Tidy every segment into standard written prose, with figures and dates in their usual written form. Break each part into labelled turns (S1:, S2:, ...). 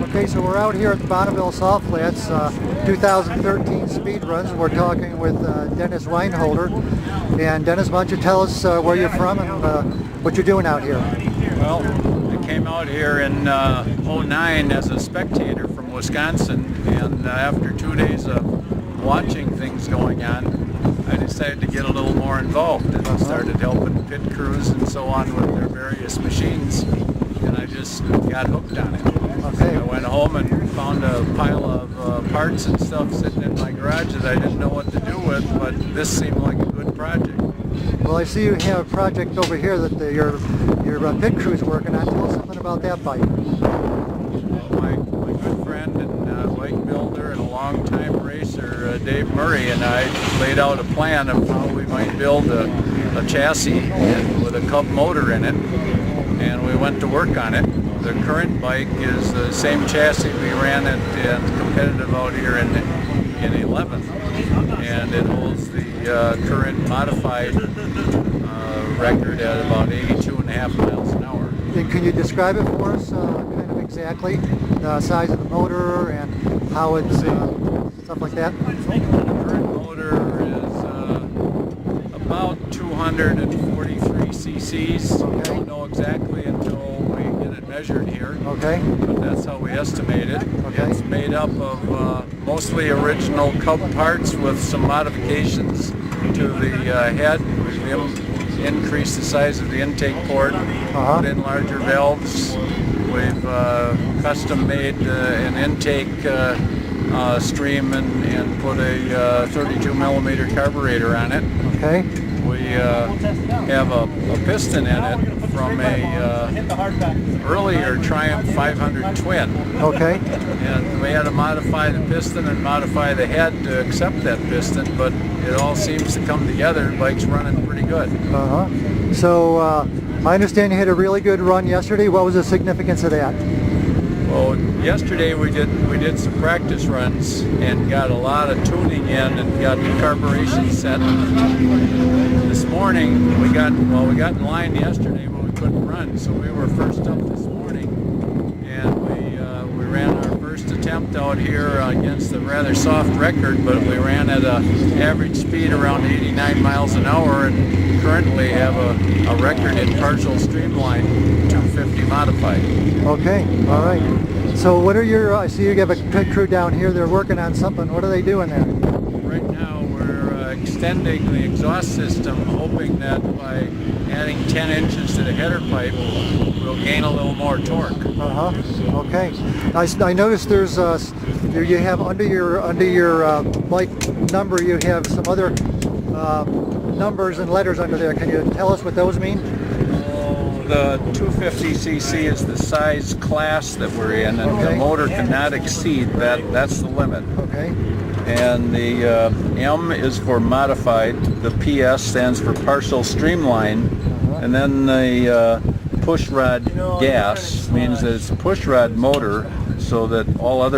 S1: Okay, so we're out here at the Bonneville Salt Flats 2013 speed runs. We're talking with Dennis Weinhold. And Dennis, why don't you tell us where you're from and what you're doing out here?
S2: Well, I came out here in '09 as a spectator from Wisconsin, and after 2 days of watching things going on, I decided to get a little more involved and started helping pit crews and so on with their various machines, and I just got hooked on it.
S1: Okay.
S2: I went home and found a pile of parts and stuff sitting in my garage that I didn't know what to do with, but this seemed like a good project.
S1: Well, I see you have a project over here that your pit crew is working on. Tell us something about that bike.
S2: Well, my good friend and bike builder and a long-time racer, Dave Murray, and I laid out a plan of how we might build a chassis with a Cub motor in it, and we went to work on it. The current bike is the same chassis we ran at competitive out here in 11th, and it holds the current modified record at about 82.5 miles an hour.
S1: And can you describe it for us, kind of exactly, the size of the motor and how it's stuff like that?
S2: The current motor is about 243 cc's.
S1: Okay.
S2: I don't know exactly until we get it measured here.
S1: Okay.
S2: But that's how we estimate it.
S1: Okay.
S2: It's made up of mostly original Cub parts with some modifications to the head. We've increased the size of the intake port, put in larger valves. We've custom made an intake stream and put a 32 millimeter carburetor on it.
S1: Okay.
S2: We have a piston in it from a earlier Triumph 500 twin.
S1: Okay.
S2: And we had to modify the piston and modify the head to accept that piston, but it all seems to come together. The bike's running pretty good.
S1: So I understand you had a really good run yesterday. What was the significance of that?
S2: Well, yesterday we did some practice runs and got a lot of tuning in and got the carburation set. This morning we got in line yesterday, but we couldn't run, so we were first up this morning, and we ran our first attempt out here against a rather soft record, but we ran at an average speed around 89 miles an hour and currently have a record in partial streamline 250 modified.
S1: Okay, all right. So what are I see you have a pit crew down here, they're working on something. What are they doing there?
S2: Right now we're extending the exhaust system, hoping that by adding 10 inches to the header pipe, we'll gain a little more torque.
S1: Okay. I noticed there's you have under your bike number, you have some other numbers and letters under there. Can you tell us what those mean?
S2: The 250cc is the size class that we're in, and the motor cannot exceed that. That's the limit.
S1: Okay.
S2: And the M is for modified. The PS stands for partial streamline, and then the push rod gas means that it's a push rod motor, so that all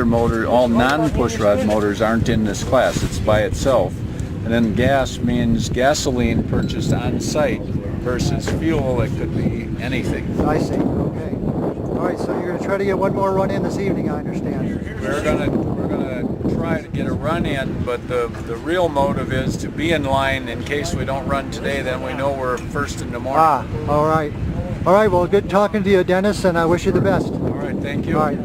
S2: non-push rod motors aren't in this class. It's by itself. And then gas means gasoline purchased on site versus fuel that could be anything.
S1: I see. Okay. All right. So you're going to try to get one more run in this evening, I understand.
S2: We're gonna try to get a run in, but the real motive is to be in line in case we don't run today. Then we know we're first in the morning.
S1: All right. All right. Well, good talking to you, Dennis, and I wish you the best.
S2: All right. Thank you.
S1: All right.